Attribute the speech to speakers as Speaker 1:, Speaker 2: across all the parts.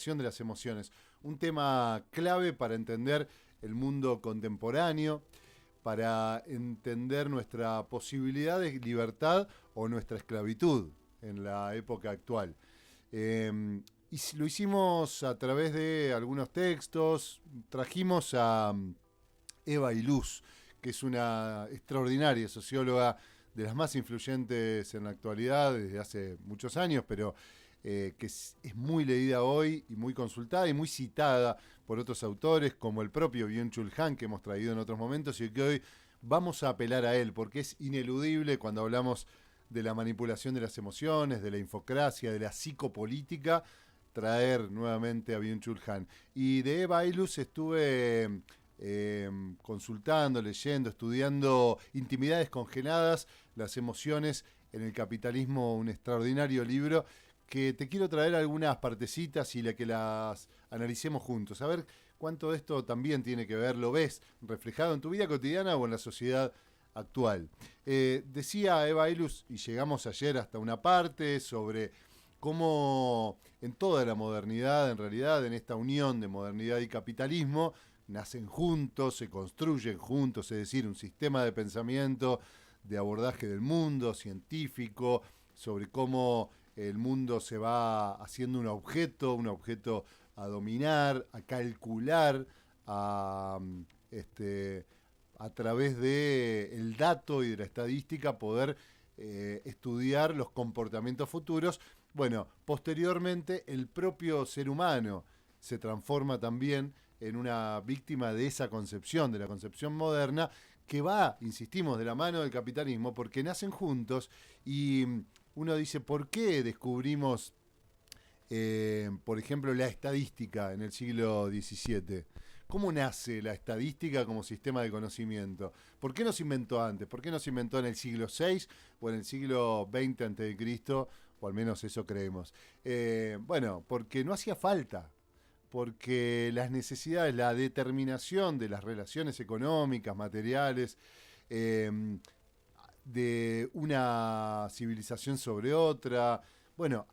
Speaker 1: de las emociones, un tema clave para entender el mundo contemporáneo, para entender nuestra posibilidad de libertad o nuestra esclavitud en la época actual. Lo hicimos a través de algunos textos, trajimos a Eva Iluz, que es una extraordinaria socióloga de las más influyentes en la actualidad desde hace muchos años, pero que es muy leída hoy y muy consultada y muy citada por otros autores como el propio Byung-Chul Han, que hemos traído en otros momentos y que hoy vamos a apelar a él porque es ineludible cuando hablamos de la manipulación de las emociones, de la infocracia, de la psicopolítica, traer nuevamente a Byung-Chul Han. Y de Eva Iluz estuve consultando, leyendo, estudiando Intimidades congeladas, las emociones en el capitalismo, un extraordinario libro que te quiero traer algunas partecitas y que las analicemos juntos. A ver cuánto de esto también tiene que ver, lo ves reflejado en tu vida cotidiana o en la sociedad actual. Decía Eva Iluz, y llegamos ayer hasta una parte sobre cómo en toda la modernidad, en realidad, en esta unión de modernidad y capitalismo, nacen juntos, se construyen juntos, es decir, un sistema de pensamiento, de abordaje del mundo, científico, sobre cómo el mundo se va haciendo un objeto a dominar, a calcular, a, este, a través del dato y de la estadística poder estudiar los comportamientos futuros. Bueno, posteriormente el propio ser humano se transforma también en una víctima de esa concepción, de la concepción moderna, que va, insistimos, de la mano del capitalismo, porque nacen juntos y uno dice, ¿por qué descubrimos, por ejemplo, la estadística en el siglo XVII? ¿Cómo nace la estadística como sistema de conocimiento? ¿Por qué no se inventó antes? ¿Por qué no se inventó en el siglo VI o en el siglo XX antes de Cristo? O al menos eso creemos. Bueno, porque no hacía falta, porque las necesidades, la determinación de las relaciones económicas, materiales, eh, de una civilización sobre otra, bueno,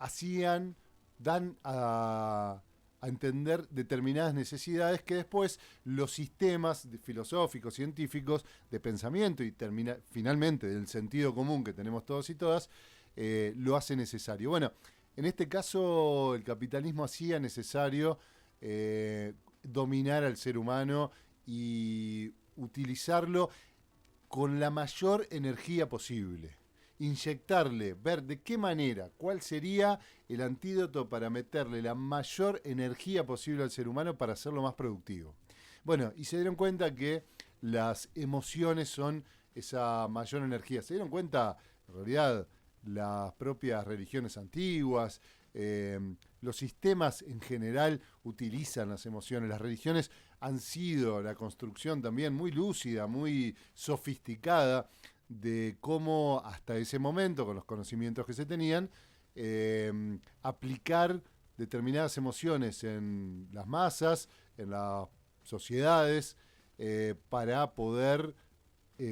Speaker 1: dan a entender determinadas necesidades que después los sistemas filosóficos, científicos, de pensamiento y finalmente del sentido común que tenemos todos y todas, lo hace necesario. Bueno, en este caso el capitalismo hacía necesario dominar al ser humano y utilizarlo con la mayor energía posible. Inyectarle, ver de qué manera, cuál sería el antídoto para meterle la mayor energía posible al ser humano para hacerlo más productivo. Bueno, y se dieron cuenta que las emociones son esa mayor energía. Se dieron cuenta, en realidad, las propias religiones antiguas, los sistemas en general utilizan las emociones. Las religiones han sido la construcción también muy lúcida, muy sofisticada de cómo hasta ese momento, con los conocimientos que se tenían, aplicar determinadas emociones en las masas, en las sociedades, para poder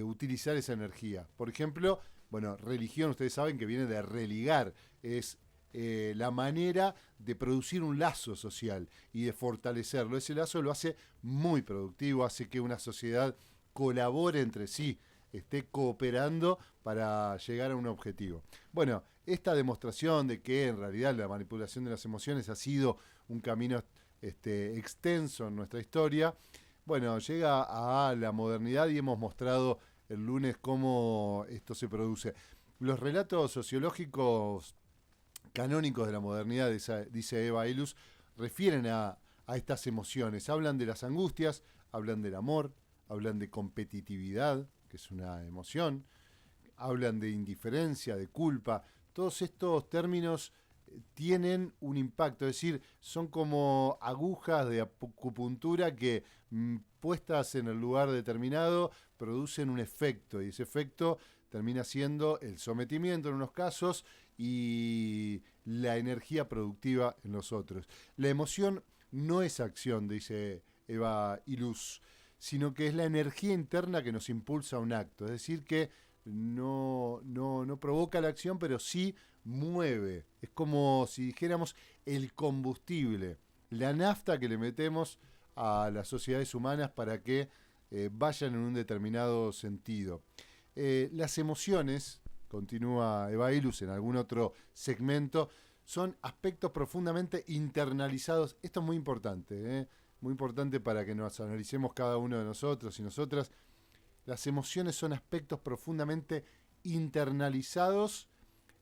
Speaker 1: utilizar esa energía. Por ejemplo, bueno, religión, ustedes saben que viene de religar, es la manera de producir un lazo social y de fortalecerlo. Ese lazo lo hace muy productivo, hace que una sociedad colabore entre sí, esté cooperando para llegar a un objetivo. Bueno, esta demostración de que en realidad la manipulación de las emociones ha sido un camino extenso en nuestra historia, bueno, llega a la modernidad y hemos mostrado el lunes cómo esto se produce. Los relatos sociológicos canónicos de la modernidad, dice Eva Iluz, refieren a estas emociones. Hablan de las angustias, hablan del amor, hablan de competitividad, que es una emoción, hablan de indiferencia, de culpa. Todos estos términos tienen un impacto, es decir, son como agujas de acupuntura que puestas en el lugar determinado producen un efecto y ese efecto termina siendo el sometimiento en unos casos y la energía productiva en los otros. La emoción no es acción, dice Eva Iluz, sino que es la energía interna que nos impulsa a un acto, es decir, que no provoca la acción, pero sí mueve. Es como si dijéramos el combustible la nafta que le metemos a las sociedades humanas para que vayan en un determinado sentido. Las emociones, continúa Evailus en algún otro segmento, son aspectos profundamente internalizados. Esto es muy importante, muy importante para que nos analicemos cada uno de nosotros y nosotras. Las emociones son aspectos profundamente internalizados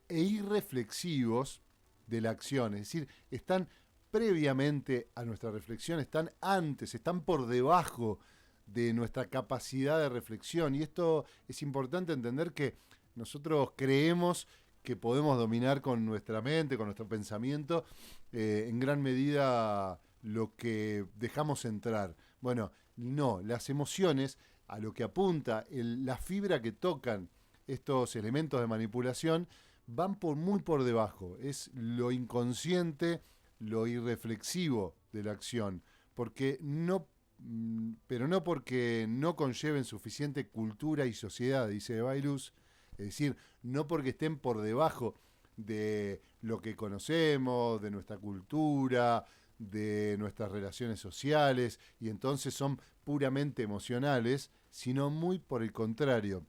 Speaker 1: e irreflexivos de la acción, es decir, están previamente a nuestra reflexión, están antes, están por debajo de nuestra capacidad de reflexión. Y esto es importante entender, que nosotros creemos que podemos dominar con nuestra mente, con nuestro pensamiento, en gran medida lo que dejamos entrar. Bueno, no, las emociones, a lo que apunta la fibra que tocan estos elementos de manipulación, van muy por debajo. Es lo inconsciente, lo irreflexivo de la acción, porque no, pero no porque no conlleven suficiente cultura y sociedad, dice Bailuz, es decir, no porque estén por debajo de lo que conocemos, de nuestra cultura, de nuestras relaciones sociales, y entonces son puramente emocionales, sino muy por el contrario,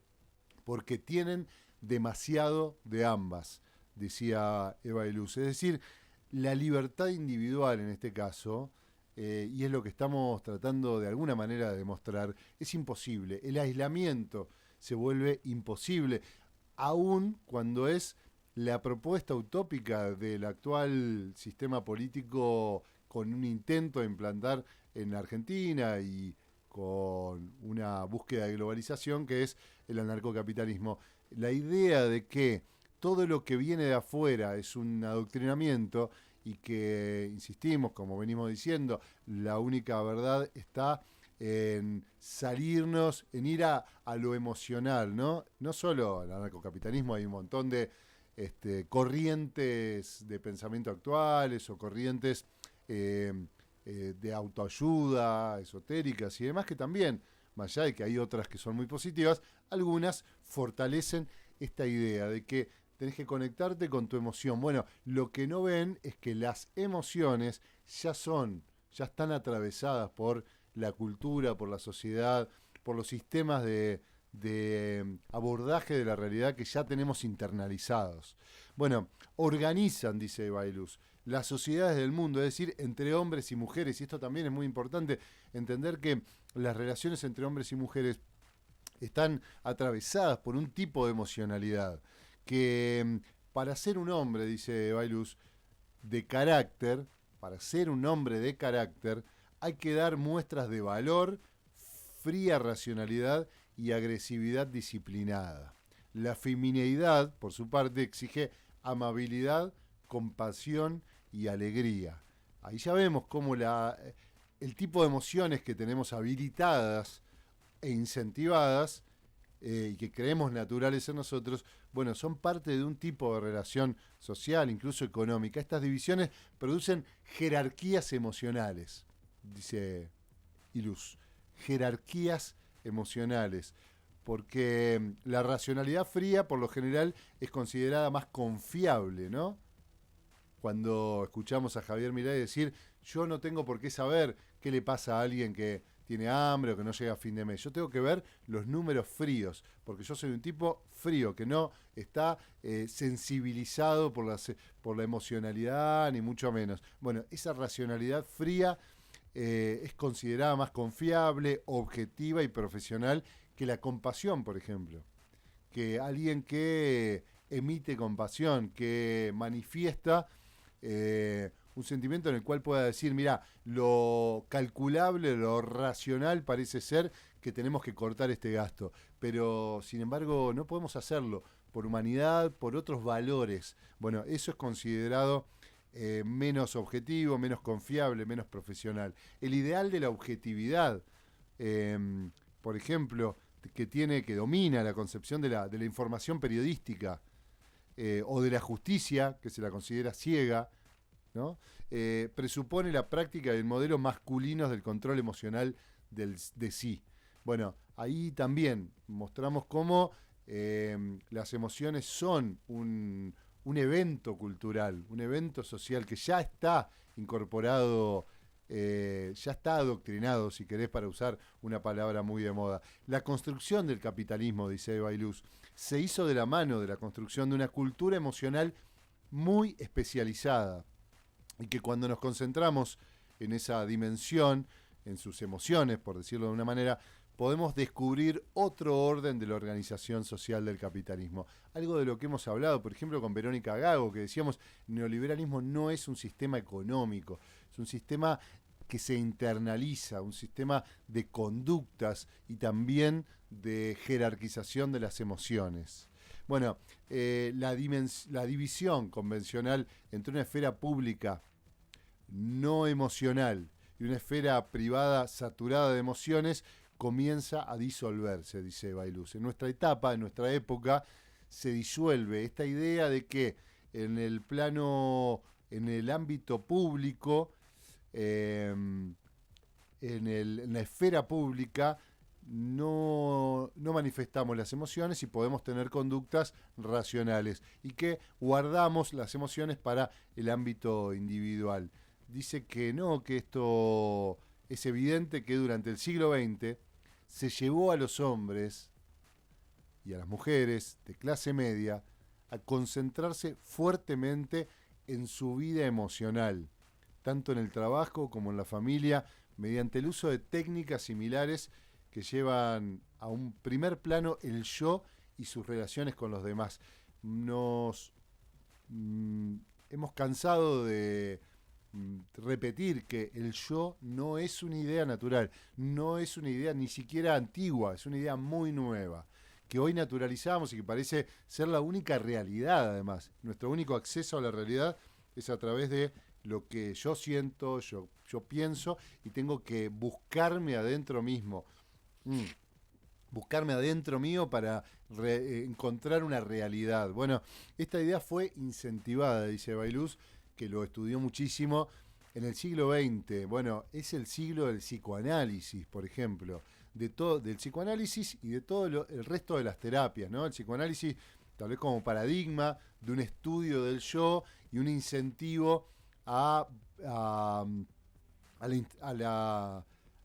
Speaker 1: porque tienen demasiado de ambas, decía Evailuz. Es decir, la libertad individual en este caso, y es lo que estamos tratando de alguna manera de demostrar, es imposible. El aislamiento se vuelve imposible, aun cuando es la propuesta utópica del actual sistema político, con un intento de implantar en la Argentina y con una búsqueda de globalización, que es el anarcocapitalismo. La idea de que todo lo que viene de afuera es un adoctrinamiento y que, insistimos, como venimos diciendo, la única verdad está en salirnos, en ir a lo emocional, ¿no? No solo el anarcocapitalismo, hay un montón de corrientes de pensamiento actuales o corrientes de autoayuda, esotéricas y demás, que también, más allá de que hay otras que son muy positivas, algunas fortalecen esta idea de que tenés que conectarte con tu emoción. Bueno, lo que no ven es que las emociones ya están atravesadas por la cultura, por la sociedad, por los sistemas de abordaje de la realidad que ya tenemos internalizados. Bueno, organizan, dice Bailuz, las sociedades del mundo, es decir, entre hombres y mujeres, y esto también es muy importante, entender que las relaciones entre hombres y mujeres están atravesadas por un tipo de emocionalidad, que para ser un hombre, dice Bailuz, de carácter, para ser un hombre de carácter, hay que dar muestras de valor, fría racionalidad y agresividad disciplinada. La femineidad, por su parte, exige amabilidad, compasión y alegría. Ahí ya vemos cómo el tipo de emociones que tenemos habilitadas e incentivadas, y que creemos naturales en nosotros, bueno, son parte de un tipo de relación social, incluso económica. Estas divisiones producen jerarquías emocionales, dice Iluz, jerarquías emocionales, porque la racionalidad fría, por lo general, es considerada más confiable, ¿no? Cuando escuchamos a Javier Milei decir, yo no tengo por qué saber qué le pasa a alguien que tiene hambre o que no llega a fin de mes. Yo tengo que ver los números fríos, porque yo soy un tipo frío, que no está sensibilizado por la emocionalidad, ni mucho menos. Bueno, esa racionalidad fría es considerada más confiable, objetiva y profesional que la compasión, por ejemplo. Que alguien que emite compasión, que manifiesta un sentimiento en el cual pueda decir, mira, lo calculable, lo racional parece ser que tenemos que cortar este gasto, pero sin embargo no podemos hacerlo por humanidad, por otros valores. Bueno, eso es considerado menos objetivo, menos confiable, menos profesional. El ideal de la objetividad, eh, por ejemplo, que domina la concepción de la información periodística, o de la justicia, que se la considera ciega, ¿no? Presupone la práctica del modelo masculino del control emocional de sí. Bueno, ahí también mostramos cómo las emociones son un evento cultural, un evento social que ya está incorporado, ya está adoctrinado, si querés, para usar una palabra muy de moda. La construcción del capitalismo, dice Eva Iluz, se hizo de la mano de la construcción de una cultura emocional muy especializada y que cuando nos concentramos en esa dimensión, en sus emociones, por decirlo de una manera, podemos descubrir otro orden de la organización social del capitalismo. Algo de lo que hemos hablado, por ejemplo, con Verónica Gago, que decíamos, el neoliberalismo no es un sistema económico, es un sistema que se internaliza, un sistema de conductas y también de jerarquización de las emociones. Bueno, la división convencional entre una esfera pública no emocional y una esfera privada saturada de emociones comienza a disolverse, dice Bailuz. En nuestra etapa, en nuestra época, se disuelve esta idea de que en el plano, en el ámbito público, en la esfera pública, no manifestamos las emociones y podemos tener conductas racionales y que guardamos las emociones para el ámbito individual. Dice que no, que esto es evidente que durante el siglo XX se llevó a los hombres y a las mujeres de clase media a concentrarse fuertemente en su vida emocional, tanto en el trabajo como en la familia, mediante el uso de técnicas similares que llevan a un primer plano el yo y sus relaciones con los demás. Hemos cansado de repetir que el yo no es una idea natural, no es una idea ni siquiera antigua, es una idea muy nueva, que hoy naturalizamos y que parece ser la única realidad además. Nuestro único acceso a la realidad es a través de lo que yo siento, yo pienso y tengo que buscarme adentro mismo. Buscarme adentro mío para encontrar una realidad. Bueno, esta idea fue incentivada, dice Bailuz, que lo estudió muchísimo en el siglo XX. Bueno, es el siglo del psicoanálisis, por ejemplo, del psicoanálisis y de todo el resto de las terapias, ¿no? El psicoanálisis tal vez como paradigma de un estudio del yo y un incentivo a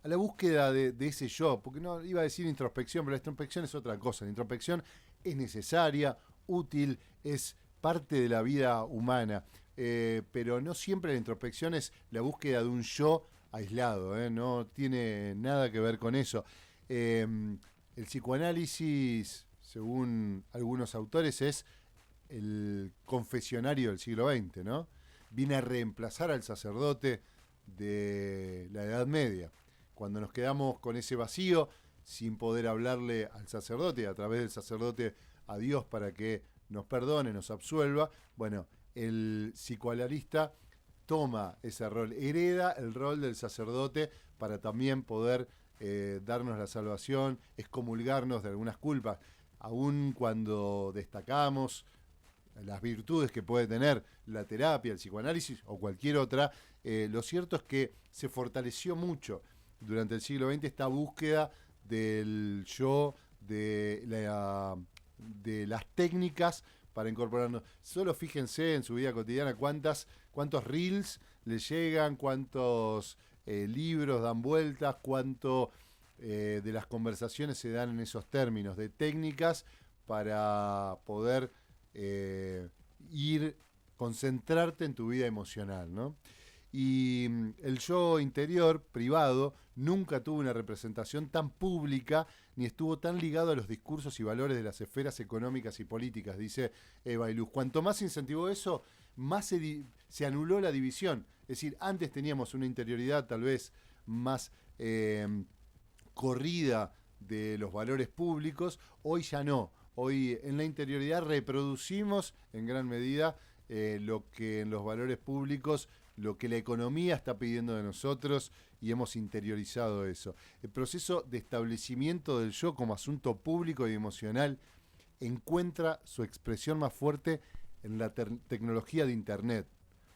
Speaker 1: la búsqueda de ese yo, porque no iba a decir introspección, pero la introspección es otra cosa. La introspección es necesaria, útil, es parte de la vida humana, pero no siempre la introspección es la búsqueda de un yo aislado, no tiene nada que ver con eso. El psicoanálisis, según algunos autores, es el confesionario del siglo XX, ¿no? Viene a reemplazar al sacerdote de la Edad Media. Cuando nos quedamos con ese vacío, sin poder hablarle al sacerdote, a través del sacerdote a Dios para que nos perdone, nos absuelva, bueno, el psicoanalista toma ese rol, hereda el rol del sacerdote para también poder darnos la salvación, excomulgarnos de algunas culpas, aun cuando destacamos las virtudes que puede tener la terapia, el psicoanálisis o cualquier otra, lo cierto es que se fortaleció mucho durante el siglo XX esta búsqueda del yo, de las técnicas para incorporarnos. Solo fíjense en su vida cotidiana cuántos reels le llegan, cuántos libros dan vueltas, cuánto de las conversaciones se dan en esos términos de técnicas para poder concentrarte en tu vida emocional, ¿no? Y el yo interior, privado, nunca tuvo una representación tan pública ni estuvo tan ligado a los discursos y valores de las esferas económicas y políticas, dice Eva Iluz. Cuanto más se incentivó eso, más se anuló la división. Es decir, antes teníamos una interioridad tal vez más corrida de los valores públicos, hoy ya no. Hoy en la interioridad reproducimos en gran medida lo que en los valores públicos, lo que la economía está pidiendo de nosotros y hemos interiorizado eso. El proceso de establecimiento del yo como asunto público y emocional encuentra su expresión más fuerte en la tecnología de Internet.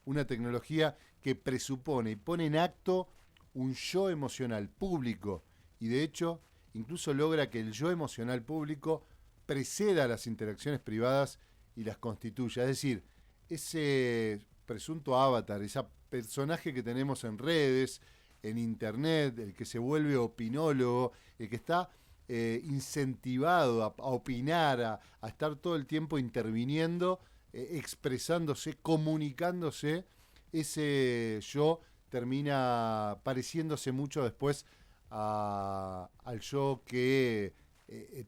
Speaker 1: Una tecnología que presupone y pone en acto un yo emocional público y de hecho incluso logra que el yo emocional público preceda a las interacciones privadas y las constituya. Es decir, ese presunto avatar, esa personaje que tenemos en redes, en internet, el que se vuelve opinólogo, el que está incentivado a opinar, a estar todo el tiempo interviniendo, expresándose, comunicándose, ese yo termina pareciéndose mucho después al yo que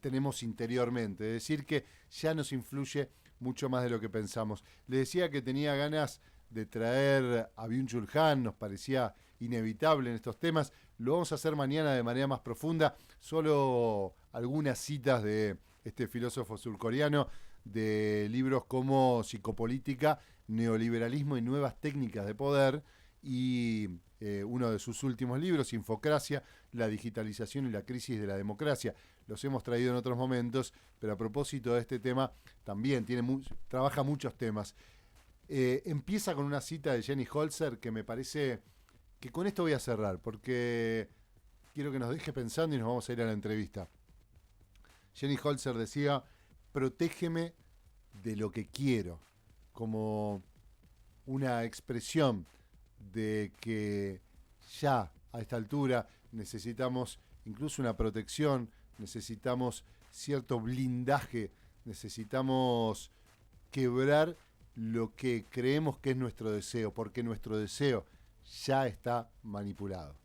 Speaker 1: tenemos interiormente. Es decir, que ya nos influye mucho más de lo que pensamos. Le decía que tenía ganas de traer a Byung-Chul Han, nos parecía inevitable en estos temas. Lo vamos a hacer mañana de manera más profunda. Solo algunas citas de este filósofo surcoreano de libros como Psicopolítica, Neoliberalismo y Nuevas Técnicas de Poder, y uno de sus últimos libros, Infocracia, la digitalización y la crisis de la democracia. Los hemos traído en otros momentos, pero a propósito de este tema, también trabaja muchos temas. Empieza con una cita de Jenny Holzer que me parece que con esto voy a cerrar, porque quiero que nos deje pensando y nos vamos a ir a la entrevista. Jenny Holzer decía: protégeme de lo que quiero, como una expresión de que ya a esta altura necesitamos incluso una protección, necesitamos cierto blindaje, necesitamos quebrar lo que creemos que es nuestro deseo, porque nuestro deseo ya está manipulado.